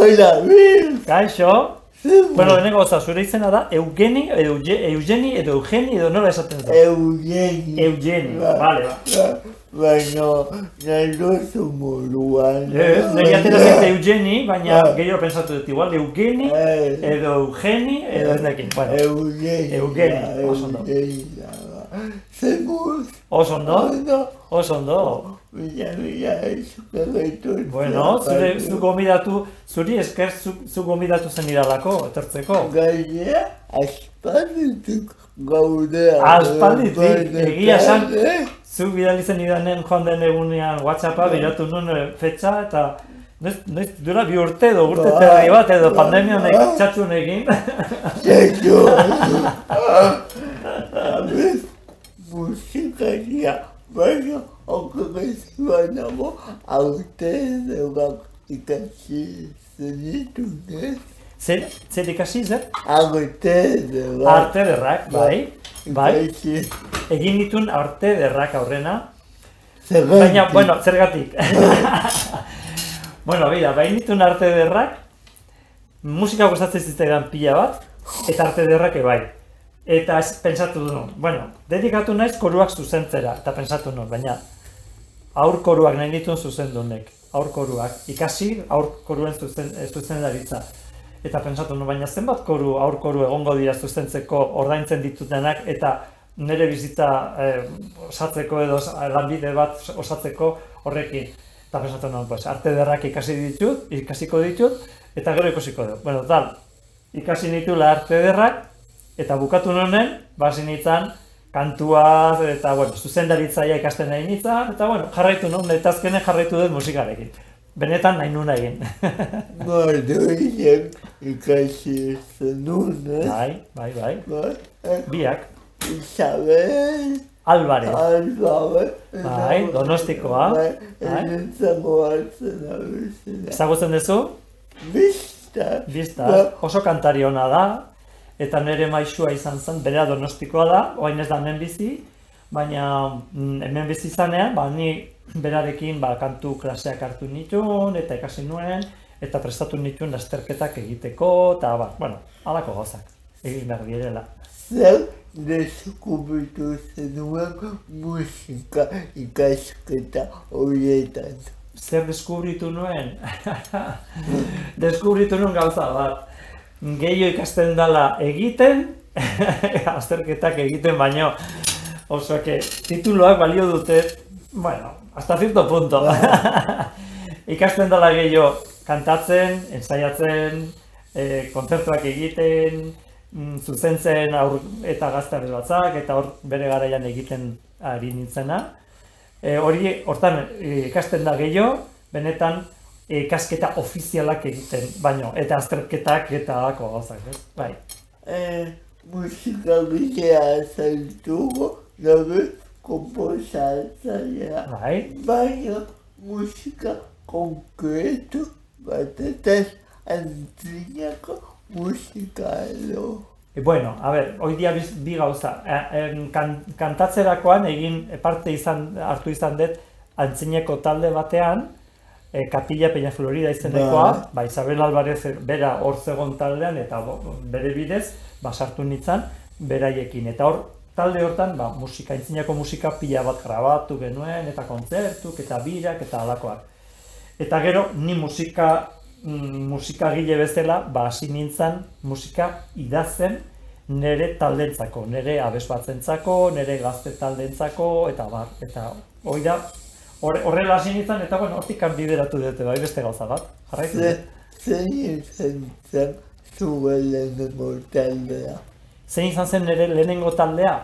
Hola, Kaixo. Bueno, lehenengo gauza, zure izena da Eugeni, Eugeni edo Eugeni edo nola esaten dut? Eugeni. Eugeni, vale, ba. Baina, nahi duzu moduan. Nire atera zait Eugeni, baina gehiago pensatu dut, igual Eugeni edo Eugeni edo ez nekin. Bueno, Eugeni, oso ondo. Zemuz. Oso ondo, oso ondo. Mila, eskerretu. Bueno, zu gomidatu, zuri esker zu gomidatu zen idalako, etortzeko. Gainera, aspalditik gaudea. Aspalditik, egia esan, zu bidali zen idanen joan den egunean WhatsAppa, biratu nuen fetxa, eta noiz dura 2 urte edo urte terdi bat edo pandemia honek txatxu honekin. Txatxu! Abez, musikaria, baina okurrezua nago, aurte zeugak ikasi zenitu, ne? Zer ikasi, zer? Arte derrak. Arte derrak, bai. Egin ditun arte derrak aurrena. Baina, bueno, zergatik. Bueno, bera, bain ditun arte derrak, musika gustatzen zitzaidan pila bat, eta arte derrak bai. Eta pentsatu duen, bueno, dedikatu naiz koruak zuzentzera, eta pentsatu nuen, baina aur koruak nahi dituen zuzendunek, aur koruak, ikasi aur koruen zuzendaritza. Eta pentsatu nuen, baina zenbat koru, aur koru egongo dira zuzentzeko ordaintzen ditutenak, eta nire bizitza osatzeko edo lanbide bat osatzeko horrekin. Eta pentsatu nuen, arte derrak ikasiko ditut, eta gero ikusiko dut. Bueno, tal, ikasi nitula arte derrak, eta bukatu nonen, basi nintzen, kantuaz, eta, bueno, zuzendaritzaia ikasten nahi nintzen, eta, bueno, jarraitu nuen, eta azkenen jarraitu dut musikarekin. Benetan nahi nuen egin. Mardoiek ikasi zenun, Bai. Biak. Isabel. Álvarez. Bai, Donostikoa. Erentzako hartzen abizena. Ezagutzen duzu? Bista. Oso kantari ona da. Eta nire maisua izan zen, bera Donostikoa da, orain ez da hemen bizi, baina hemen bizi izanean, ni berarekin kantu klaseak hartu nituen, eta ikasi nuen, eta prestatu nituen lasterketak egiteko, eta bueno, halako gauzak, egin behar direla. Zer deskubritu zenuen musika ikasketa horietan? Zer deskubritu nuen? Deskubritu nuen gauza bat. Gehiago ikasten dela egiten, azterketak egiten, baino oso tituluak balio dute, bueno, hasta cierto punto. Ikasten dela gehiago kantatzen, ensaiatzen, kontzertuak egiten, zuzentzen eta gazte batzak, eta hor bere garaian egiten ari nintzena. Hortan ikasten da gehiago, benetan, ikasketa ofizialak egiten, baino, eta azterketak eta alako gauzak, bai. Musika gilea zaituko, nabe komposatzailea. Bai. Baina musika konkretu batetaz antzinako musika edo. Bueno, a ver, hoy dia bi gauza. Kantatzerakoan parte hartu izan dut antzineko talde batean, Kapilla Peña Florida izenekoa, Isabel Álvarez bera hor zegon taldean, eta bere bidez, sartu nintzen beraiekin. Eta hor, talde hortan, antzinako musika pila bat grabatu genuen, eta kontzertuk, eta birak, eta alakoak. Eta gero, ni musikagile bezala, hasi nintzen musika idazten nire taldentzako, nire abesbatzentzako, nire gazte taldentzako, eta hori da, horrela hasi nintzen, eta hortik bideratu dute, beste gauza bat, jarraitu dut. Zein izan zen zure lehenengo taldea? Zein izan zen nire lehenengo taldea?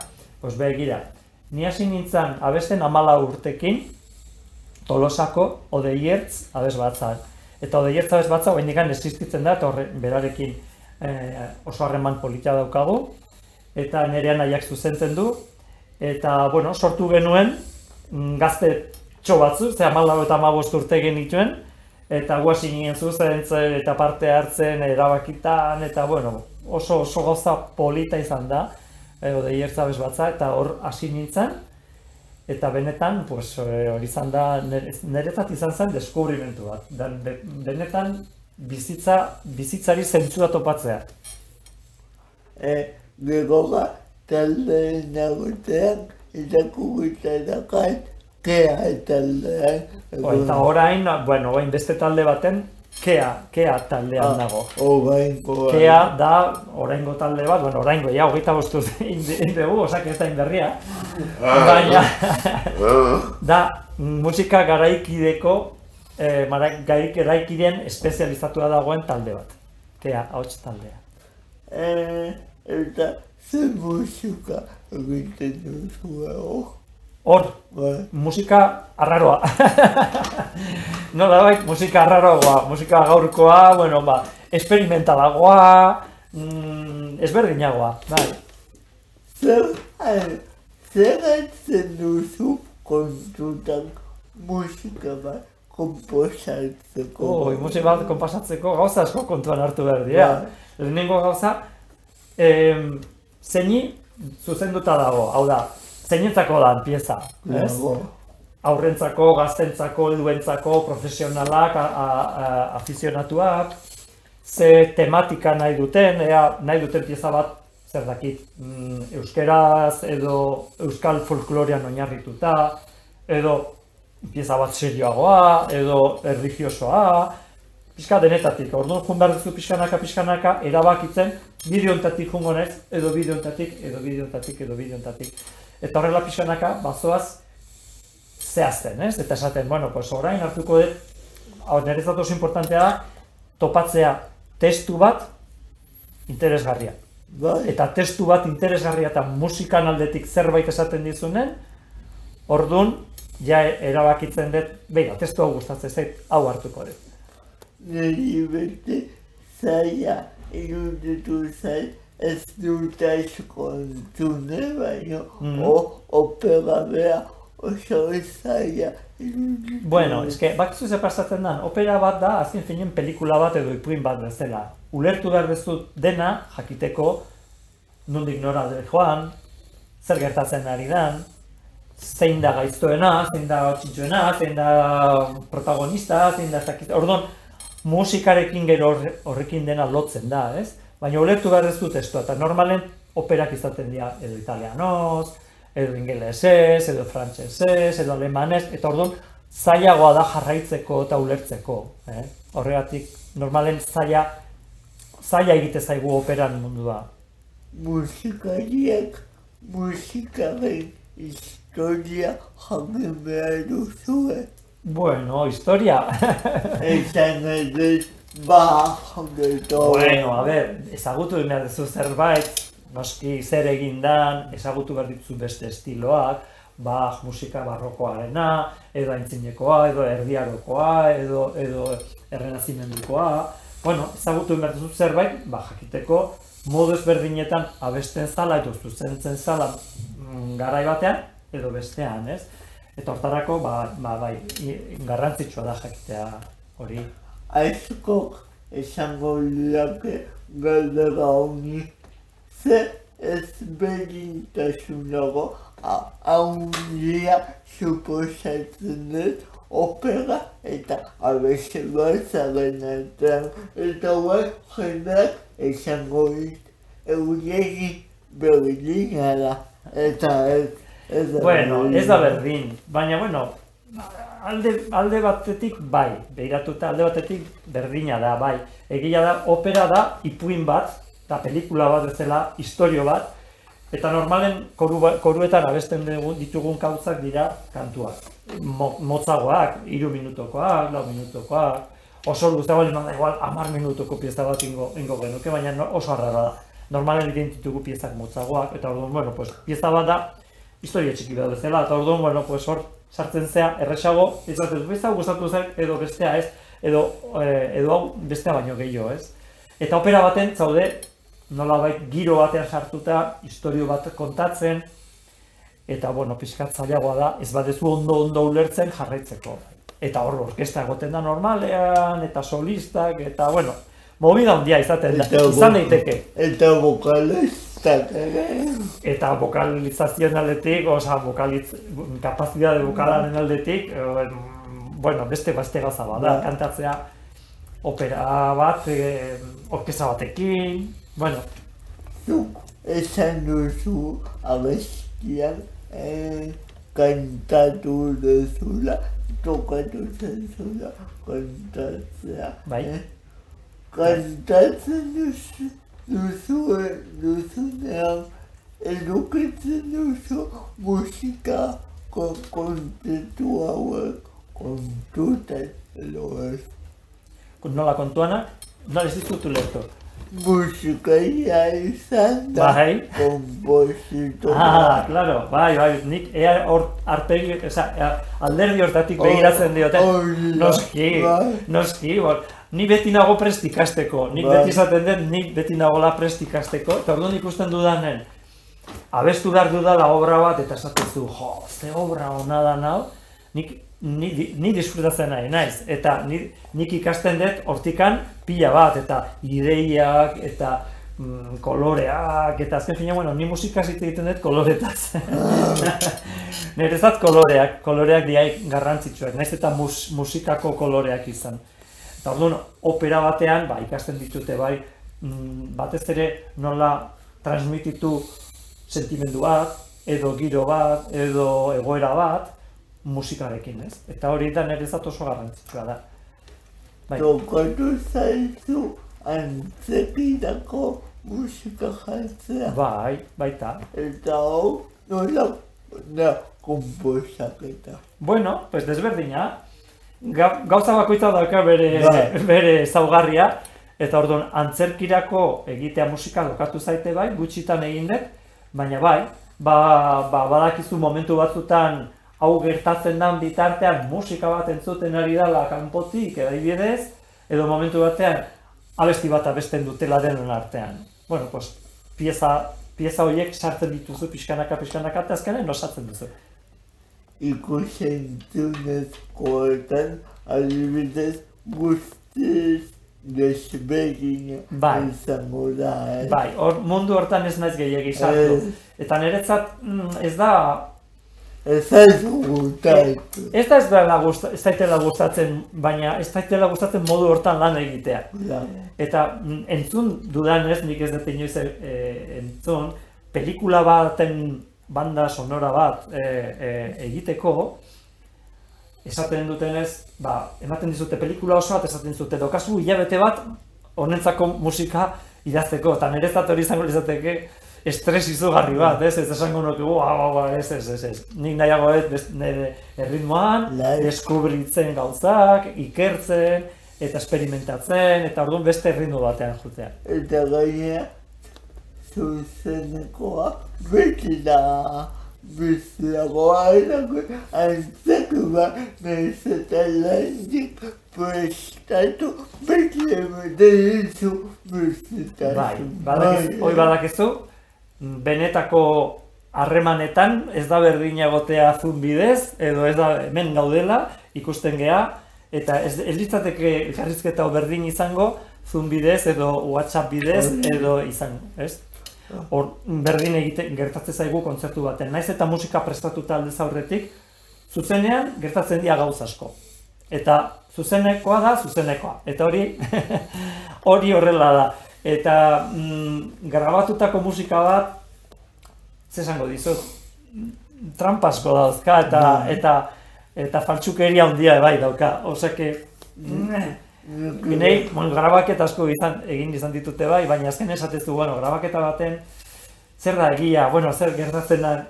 Begira, ni hasi nintzen abesten 14 urtekin, Tolosako Odeiertz abesbatzan. Eta Odeiertz abesbatza oraindik existitzen da, eta berarekin oso harreman polita daukagu, eta nire anaiak zuzentzen du, eta sortu genuen gazte batzu, 14 eta 15 urte genituen, eta guasi nien zuzentzen eta parte hartzen erabakitan, eta oso gauza polita izan da, Odeiertz abesbatza, eta hor hasi nintzen, eta benetan, hori izan da, niretzat izan zen deskubrimentu bat. Benetan, bizitzari zentzua topatzea. Geroga taldeen nagotean, eta kubitarakan kea taldean. Eta orain beste talde baten, kea taldean nago. Oraingo. Kea da oraingo talde bat, oraingo, 25 indegu, osak ez da inberria. Baina, da musika garaikideko, garaikideen espezializatua dagoen talde bat. Kea, ahots taldea. Eta zer musika egiten duzu Hor, musika arraroa. Nolabait, musika arraroa, musika gaurkoa, esperimentalagoa, ezberdinagoa, bai. Zer hartzen duzu kontutan musika bat konposatzeko? Musika bat konposatzeko gauza asko kontuan hartu behar dira. Lehenengo gauza, zeini zuzenduta dago, hau da, zeinentzako da pieza, ez? Aurrentzako, gaztentzako, helduentzako, profesionalak, afizionatuak, ze tematika nahi duten pieza bat, zer dakit, euskeraz edo euskal folklorean oinarrituta, edo pieza bat serioagoa, edo erlijiosoa, pixka denetatik, orduan jun behar duzu pixkanaka, erabakitzen, bideontatik jungo naiz, edo bideontatik. Eta horrela pixkanaka, bazoaz zehazten, ez? Eta esaten, orain hartuko dut, niretzat oso importantea da, topatzea testu bat interesgarria. Eta testu bat interesgarria eta musikan aldetik zerbait esaten dizunen, orduan, ja erabakitzen dut, testu hau gustatzen zait, hau hartuko dut. Niri bete zaila iruditu zait, ez dut asko entzune, baina opera bera oso zaila iruditu. Bakizu ze pasatzen da, opera bat da, azken finean pelikula bat edo ipuin bat bezala. Ulertu behar dezut dena, jakiteko, nondik nora joan, zer gertatzen ari dan, zein da gaiztoena, zein da txintxoena, zein da protagonista, zein da zakit. Orduan, musikarekin gero horrekin dena lotzen da, ez? Baina ulertu behar ez dut testua, eta normalen operak izaten dira edo italianoz, edo ingelesez, edo frantsesez, edo alemanez, eta orduan zailagoa da jarraitzeko eta ulertzeko. Horregatik, normalen zaila egite zaigu operan mundua. Musikariak, musikaren historia jakin behar duzue. Historia. Esan edut, geto. Ezagutu behar duzu zerbait, noski zer egin dan, ezagutu behar dituzu beste estiloak, musika barrokoarena, edo aintzinekoa, edo erdiarokoa, edo errenazimendukoa. Ezagutu behar duzu zerbait, jakiteko modu ezberdinetan abesten zala edo zuzentzen zala garai batean, edo bestean, ez? Eta hortarako, garrantzitsua da jakitea hori. Aizkok esango lirake galdera honi, ze ezberdintasunago handia suposatzen dut opera eta abeste batzaren artean. Eta jendeak esango dit, euregi berdina da, eta ez da berdin, baina, alde batetik behiratuta alde batetik berdina da, Egia da, opera da ipuin bat, eta pelikula bat bezala, historio bat, eta normalen koruetan abesten ditugun gauzak dira kantuak. Motzagoak, 3 minutokoak, 4 minutokoak, oso luzeago lima da, igual 10 minutoko pieza bat ingo genuke, baina oso arrara da. Normalen egin ditugu piezak motzagoak, eta orduan, pieza bat da, historia txiki bat bezala, eta orduan, hor sartzen zea, erresago, izaten du, bezala gustatu zen, edo bestea ez, edo hau bestea baino gehiago, ez? Eta opera baten, zaude, nolabait giro batean sartuta, historio bat kontatzen, eta, pixkat zailagoa da, ez badezu ondo ulertzen jarraitzeko. Eta hor, orkestra egoten da normalean, eta solistak, eta, movida handia izaten da, izan daiteke. Eta vokalistak ere. Eta vokalizazioen aldetik, kapazidade vokalaren aldetik, beste gauza bada, kantatzea opera bat, orkestra batekin, bueno. Zuk esan duzu abestian kantatu duzula, tokatu zenzula kantatzea. Bai. Kantatzen duzunean edukitzen duzu musika kontzeptu hauek kontutan edo ez. Nola kontuanak? Nola ez ditut ulertu. Musikaria izan da Bai. kompositora. Claro, bai, nik ea hor arpegi, alderdi hortatik begiratzen dioten. Noski, ni beti nago prest ikasteko, nik beti izaten den, nik beti nagola prest ikasteko, eta orduan ikusten dudanen, abestu behar dudala obra bat, eta esaten du, ze obra hona da nau, ni disfrutatzen nahi naiz, eta nik ikasten dut hortikan pila bat, eta ideiak, eta koloreak, eta azken fina, bueno, ni musikaz egiten dut koloretaz. Nerezat koloreak diaik garrantzitsuak, naiz eta musikako koloreak izan. Eta orduan, opera batean, ikasten ditute bai, batez ere nola transmititu sentimendu bat, edo giro bat, edo egoera bat, musikarekin, ez? Eta hori da nerezat oso garrantzitsua da. Tokatu zaizu antzekirako musika jartzea. Bai, baita. Eta hau nola da konposaketa. Bueno, pues desberdina. Gauza bakoitza dauka bere ezaugarria, eta orduan antzerkirako egitea musika lokatu zaite bai, gutxitan egin dut, baina bai, badakizu momentu batzutan hau gertatzen den bitartean musika bat entzuten ari dela kanpotik adibidez, edo momentu batean abesti bat abesten dutela denon artean. Bueno, pues, pieza horiek sartzen dituzu pixkanaka, eta azkenean osatzen duzu. Ikusentzunezkoetan adibidez guztiz desberdina izango da, Bai, mundu hortan ez naiz gehiegi sartu. Eta niretzat ez da... Ez zaizu gustatu. Ez daitela gustatzen, baina ez daitela gustatzen modu hortan lan egitea. Eta entzun dudanez, nik ez dut inoiz entzun, pelikula baten banda sonora bat egiteko, esaten dutenez, ematen dizute pelikula oso bat, esaten dizute dokazu hilabete bat honentzako musika idazteko, eta niretzat hori izango izateke estres izugarri bat, ez esango nuke, ez. Nik nahiago nire erritmoan, deskubritzen gauzak, ikertzen, eta esperimentatzen, eta orduan beste erritmo batean jutea. Eta gainera, zuzenekoa beti da biziagoa erako antzeko bat nahiz eta landik prestatu beti emedeizu bizitasun. Hoi badakizu, benetako harremanetan ez da berdin egotea Zoom bidez, edo ez da hemen gaudela, ikusten geha, eta ez litzateke elkarrizketa berdin izango Zoom bidez edo WhatsApp bidez edo izango, ez? Hor, berdin gertatzen zaigu kontzertu baten. Naiz eta musika prestatuta aldez aurretik, zuzenean gertatzen dira gauz asko. Eta zuzenekoa da zuzenekoa. Eta hori horrela da. Eta grabatutako musika bat, zesango dizut, trampasko dauzka eta faltsukeria handia bai dauka. Osake, Ginei, grabaketa asko egin izan ditute bai, baina azken esatezu, grabaketa baten, zer da egia, zer gertatzen da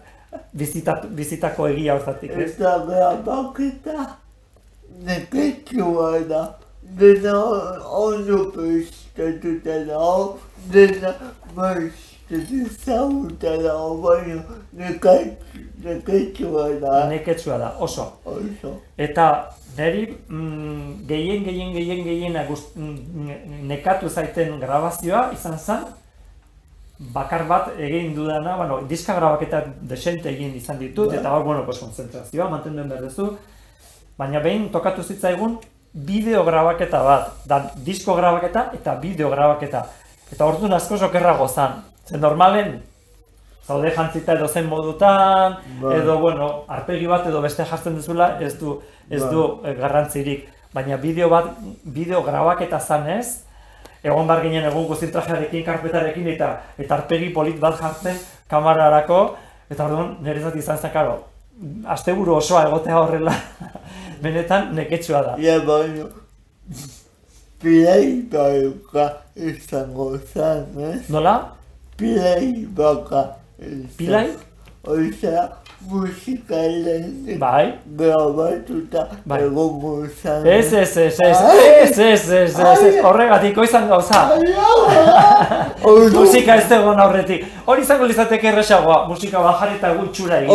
bizitako egia hortatik, ez? Eta grabaketa neketsua da, dena ondo prestatuta da, dena prestatuta da, baina neketsua da. Neketsua da, oso. Eta neri gehien nekatu zaiten grabazioa izan zen, bakar bat egin dudana, diska grabaketa desente egin izan ditut, eta konzentrazioa mantenduen berdezu, baina behin tokatu zitzaigun bideo grabaketa bat, disko grabaketa eta bideo grabaketa. Eta orduan asko sokerrago zen, zen normalen, zaude jantzita edo zen modutan, edo, arpegi bat edo beste jartzen duzula, ez du garrantzirik. baina bideo grabaketa zanez, egon bar ginen egun guztin trajearekin, karpetarekin eta arpegi polit bat jartzen kamararako, eta orduan niretzat izan zen, karo, asteburu osoa egotea horrela, benetan neketsua da. Ja, baina, playback izango zen, ez? Nola? Playback. Pilai? Osea, musikalen Bai. grabatuta egongo zen. Ez, horregatiko izan gauza. Musika ez egon aurretik. Hori izango lizateke erresagoa, musika bajar eta itxura egin.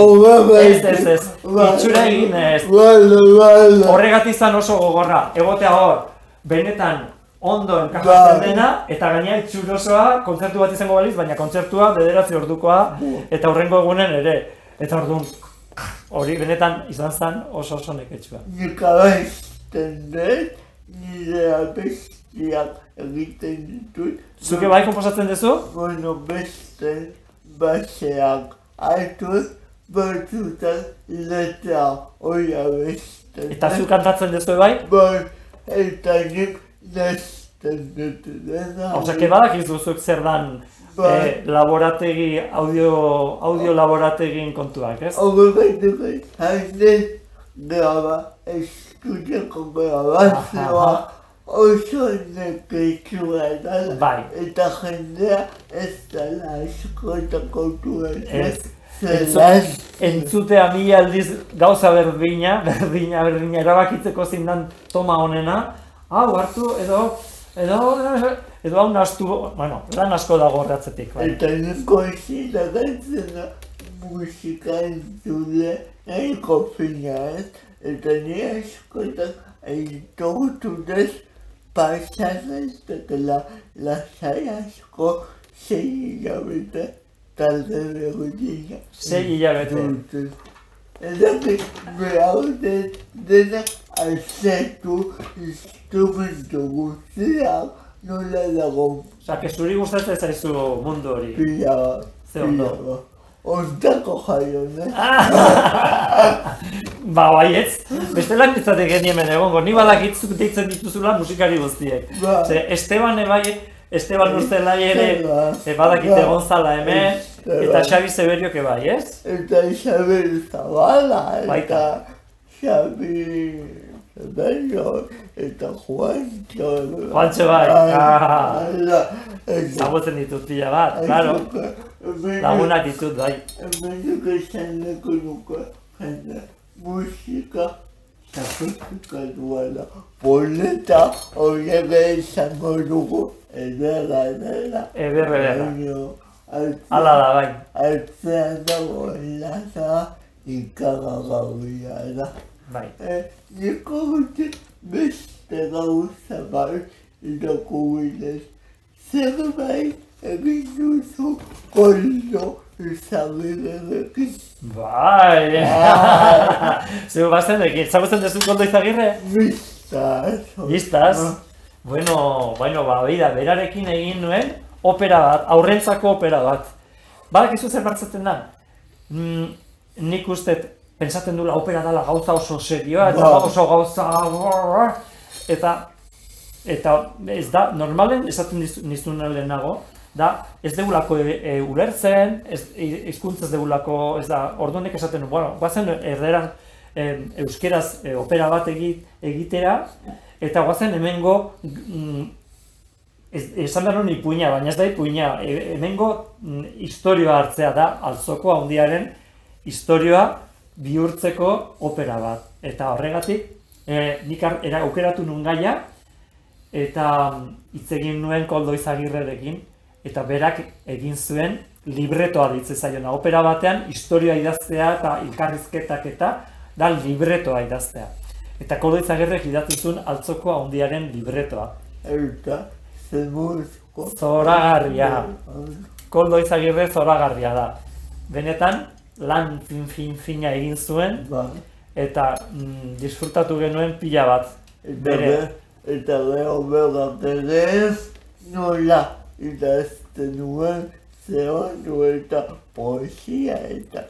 Ez, itxura egin ez. Horregatik izan oso gogorra, egotea hor, benetan ondo enkajatzen dena, eta gaina itxurosoa kontzertu bat izango baliz, baina kontzertua 9 ordukoa, eta hurrengo egunen ere. Eta orduan, hori benetan izan zen oso neketsua. Nik abesten dut, nire abestiak egiten ditut. Zuke bai konposatzen duzu? Bueno, beste baseak hartuz, batzutak letra hori abesten. Eta zu kantatzen duzu bai? Bai, eta nik nesten dut dena. Osea, badakizu zuk zer dan laborategi, audio laborategin kontuak, ez? Horregatik hainez graba, estudiako grabazioa oso neketsua dela. Bai. Eta jendea ez dela asko eta kontua ez. Entzutea 1000 aldiz gauza berdina erabakitzeko zindan toma honena. Hau hartu edo hau nastu, bueno, lan asko dago horretzetik. Eta niko ezin agatzen musika entzule nahiko fina ez. Eta ni askotak aitortu dez pasazaztekela lasai asko 6 hilabete talde berdina. 6 hilabete. Edakit behar dena azetu instrumentu guztiak nola dago. Osa, zuri gustatzen zaizu mundu hori. Pila. Ze ondo. Ontako jaion, Ba, baietz. Bestela nintzatek geniemen egongo. Ni badakitzuk deitzen dituzula musikari guztiek. Esteban Urzelai ere badakite egon zala hemen, eta Xabi Zeberioke bai, ez? Eta Xabi Zabala, eta Xabi Zeberio, eta Juancho. Juancho bai, zagotzen ditut pila bat, klaro. Lagunak ditut bai. Hemenuk esan leko nuke jende musika sakrifikatua da. Poleta horiek esango dugu ederra. Ederra. Hala da bai. Altzean dagoela da ikaragarria da. Bai. Niko gute beste gauza bat irakurriz. Zerbait egin duzu koldo Izagirekin. Bai! Zeu bazenekin, zagutzen duzu koldo Izagirre? Biztaz. Bueno, hori da, berarekin egin nuen opera bat, aurrentzako opera bat. Badakizu zer partzaten da? Nik uste, pentsatzen dula opera dela gauza oso serioa, eta oso gauza... Eta ez da, normalen esaten nizun lehenago, da ez degulako ulertzen, hizkuntza ez degulako, ez da, orduanek esaten, bueno, guazen erderan euskeraz opera bat egitera, eta guazen hemengo, esan behar nuen ipuina, baina ez da ipuina, hemengo historioa hartzea da, Altzoko handiaren historioa bihurtzeko opera bat. Eta horregatik, nik aukeratu nuen gaia, eta hitz egin nuen Koldo Izagirrerekin, eta berak egin zuen libretoa ditze zaiona. Opera batean, historioa idaztea eta elkarrizketak eta da libretoa idaztea. Eta Koldo Izagirrek idatzi zuen Altzoko handiaren libretoa. Eta zemuzko. Zoragarria. Koldo Izagirre zoragarria da. Benetan, lan fina egin zuen, eta disfrutatu genuen pila bat. Eta gero berak ere nola idazten nuen zehondu eta poesia eta...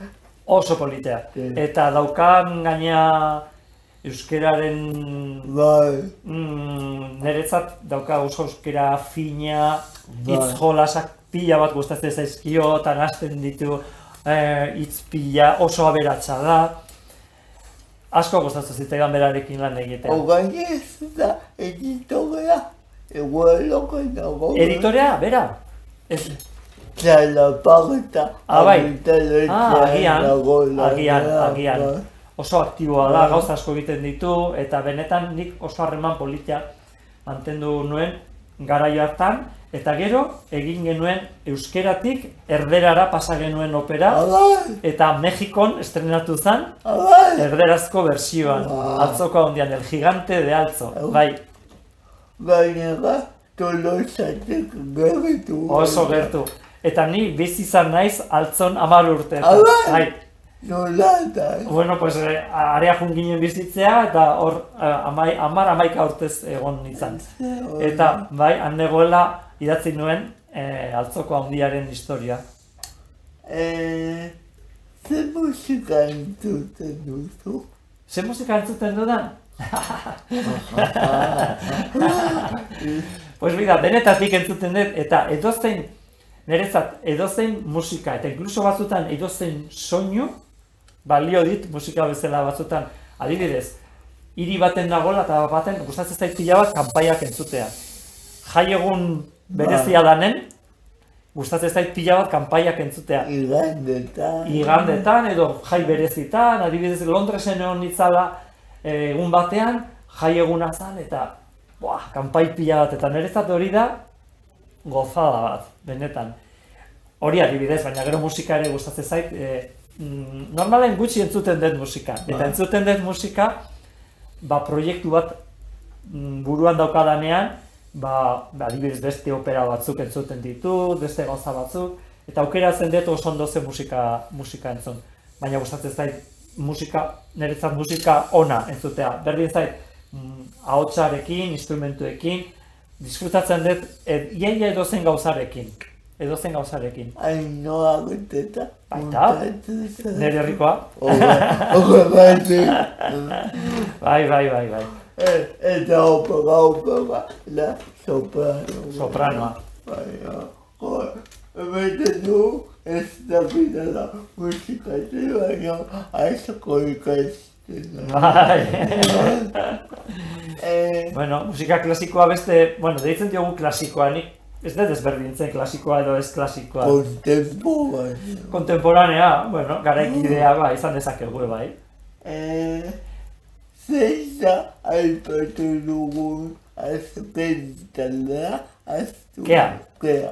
Oso politea. Eta daukan gaina euskeraren niretzat dauka oso euskera fina, hitz jolasak pila bat gustatzen zaizkio, eta nahasten ditu hitz pila, oso aberatsa da. Asko gustatzen zitzaidan berarekin lan egitea. Ogain ez da editorea, egueloko dago. Editorea, bera? Txalaparta, agian. Oso aktiboa da, gauza asko egiten ditu, eta benetan nik oso harreman politia mantendu nuen garaio hartan, eta gero egin genuen euskeratik erderara pasa genuen opera, eta Mexikon estrenatu zen erderazko bersioan, Altzoko handian, El Gigante de Altzo, bai. Gainera, Tolosatik gertu. Oso gertu. Eta ni bizi izan naiz Altzon 10 urte. Bai. Nola da. Bueno, pues area jun ginen bizitzea, eta hor 11 urtez egon izan. Eta bai, han negoela idatzi nuen Altzoko handiaren historia. Ze musika entzuten duzu? Ze musika entzuten dudan? Pues bida, denetatik entzuten dut, eta edozein musika, eta inkluso batzutan edozein soinu, balio dit musika bezala batzutan, adibidez, hiri baten nagola eta baten gustatzen zait pila bat kanpaiak entzutea. Jai egun berezia danen, gustatzen zait pila bat kanpaiak entzutea. Igandetan edo jai berezitan, adibidez Londresen egon nitzala egun batean, jai eguna zan eta kanpai pila bat, eta niretzat hori da gozada bat, benetan. Hori adibidez, baina gero musika ere gustatzen zait, normalen gutxi entzuten dut musika, eta entzuten dut musika, proiektu bat buruan daukadanean, adibidez beste opera batzuk entzuten ditut, beste gauza batzuk, eta aukeratzen dut oso ondo ze musika entzun. Baina gustatzen zait niretzat musika ona entzutea. Berdin zait, ahotsarekin, instrumentuekin, disfrutatzen dut iaia edozen gauzarekin. Ainhoa guteta. Baita, nire herrikoa. Bai. Eta opera, la soprano. Sopranoa. Bete du, ez dakita da musikatik, baina aizko ikasten. Bueno, musika klasikoa beste, deitzen diogu klasikoa, nik ez dut ezberdintzen klasikoa edo ez klasikoa. Kontemporanea, garaikidea izan dezakegu, bai. Zein da aipatu dugun azken taldea?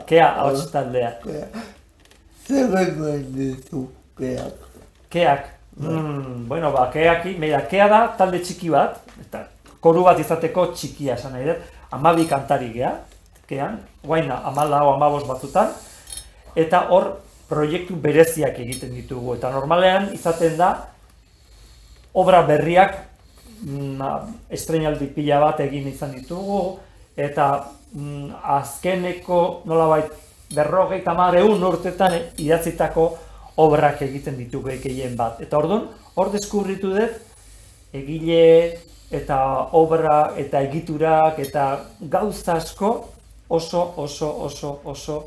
Kea ahots taldea. Zer eman duzu Keak? Keak? Kea da talde txiki bat, eta koru bat izateko txikia esan nahi dut, 12 kantari gea, Kean, guaina 14-15 batzutan, eta hor proiektu bereziak egiten ditugu, eta normalean izaten da obra berriak estreinaldi pila bat egin izan ditugu, eta azkeneko nolabait 50 urtetan idatzitako obrak egiten ditugu gehien bat. Eta orduan, hor deskubritu dut egile eta obra eta egiturak eta gauza asko oso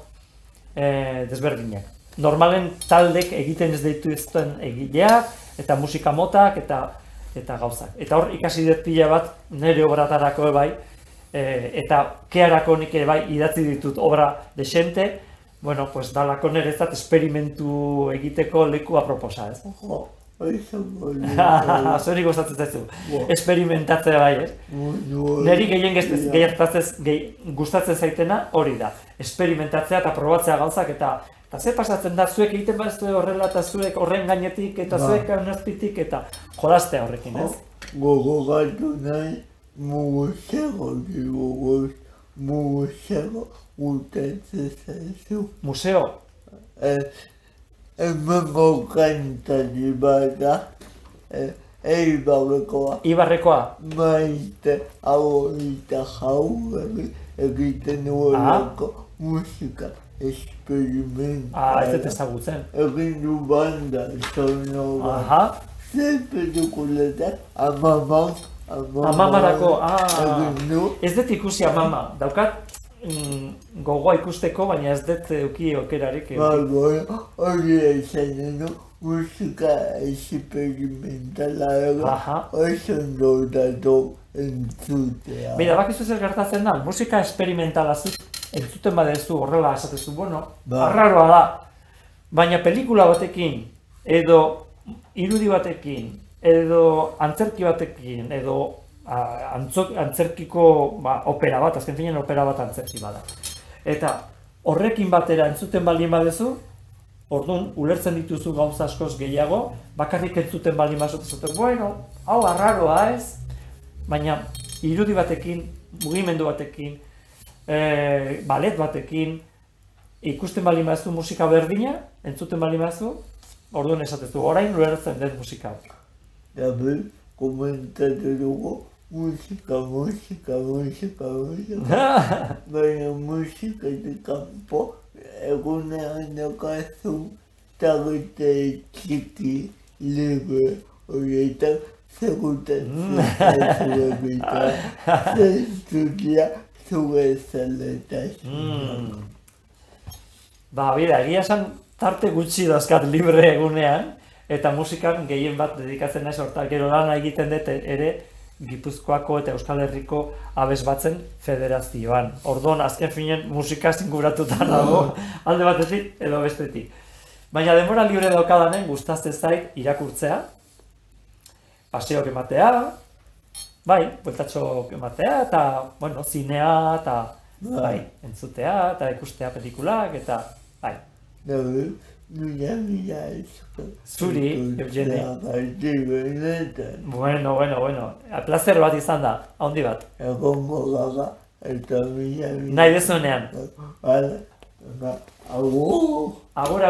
desberdinak. Normalen taldek egiten ez dituzten egileak eta musika motak eta gauzak. Eta hor ikasi dut pila bat nire obratarako bai, eta Kearako nik bai idatzi ditut obra desente, dalako niretzat esperimentu egiteko leku aproposa, ez? Zuri gustatzen zaizu, esperimentatzea bai, ez? Niri gehien gustatzen zaitena hori da, esperimentatzea eta probatzea gauzak, eta ze pasatzen da, zuek egiten bazue horrela eta zuek horren gainetik eta zuek anazpitik eta jolastea horrekin, ez? Gogoratu nahi, museo gustatzen zaizu. Museo? Hemengo kantari bat da, Eibarrekoa. Ibarrekoa? Maite Aurita Jauregik egiten duelako musika experimenta. Ez dut ezagutzen. Egin du banda, sono bat. Ze pelikuletan Amamarako, egin du. ez dut ikusi amama, daukat gogoa ikusteko, baina ez dut euki okerarik. Hori esan du, musika esperimentala oso ondo datu entzutea. Mira, bakizu zer gertatzen da, musika esperimentala entzuten badezu horrela esatezu, bueno, arraroa da, baina pelikula batekin, edo irudi batekin, edo antzerki batekin, edo antzerkiko opera bat, azken finean opera bat antzerki bada. Eta horrekin batera entzuten baldin badezu, orduan ulertzen dituzu gauza askoz gehiago, bakarrik entzuten baldin badezu, bueno, hau arraroa ez, baina irudi batekin, mugimendu batekin, ballet batekin, ikusten baldin badezu musika berdina, entzuten baldin badezu, orduan esatezu, orain ulertzen den musika. Gabe, komentatu dugu, musika. Baina musikatik kanpo, egunean daukazu tagite txiki libre horietan segutatzen zuegita zentzulea zure zaletasunan. Bida, egia esan tarte gutxi dauzkat libre egunean, eta musikan gehien bat dedikatzen naiz horta, gero lana egiten dut ere Gipuzkoako eta Euskal Herriko abesbatzen federazioan. Orduan, azken finen musika zinguratuta dago, alde batetik edo bestetik. Baina denbora libre daukadanen gustatzen zait irakurtzea, paseok ematea, bueltatxok ematea, eta, bueno, zinea, eta, entzutea, eta ikustea pelikulak, eta, Mila esko. Zuri, Eugene. Bueno. Plazer bat izan da, handi bat. Egongo gaga, eta mila. Nahi bezunean. Agur. Agur.